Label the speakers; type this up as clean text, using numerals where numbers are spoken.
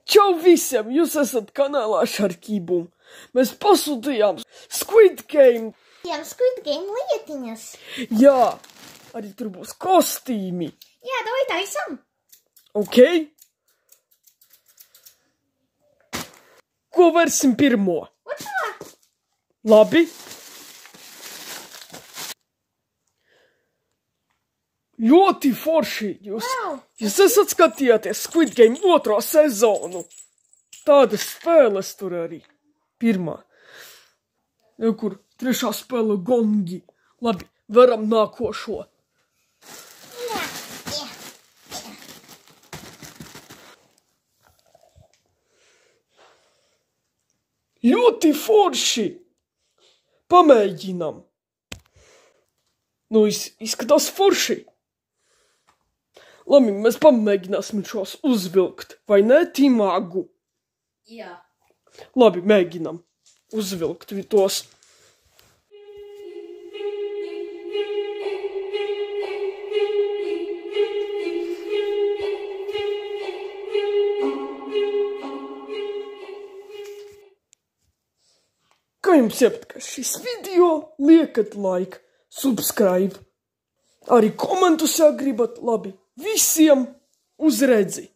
Speaker 1: Čau visiem! Jūs esat kanālā Šarkībum. Mēs pasūtījām Squid Game.
Speaker 2: Jā, Squid Game lietiņas.
Speaker 1: Jā, arī tur būs kostīmi.
Speaker 2: Jā, davai taisam.
Speaker 1: Ok? Ko vērsim pirmo?
Speaker 2: Otrā.
Speaker 1: Labi. Ļoti forši. Jūs esat skatījāties Squid Game 2. sezonu. Tādas spēles tur arī. Pirmā. Kur 3. spēle gongi. Labi, varam nākošo. Ļoti forši. Pamēģinam. Nu, izskatās forši. Labi, mēs pamēģināsim šos uzvilkt, vai ne, Timāgu?
Speaker 2: Jā.
Speaker 1: Labi, mēģinam uzvilkt tos. Kā jums iepatikās šis video, liekat like, subscribe. Arī komentus, ja gribat, labi. Visiem uz redzi!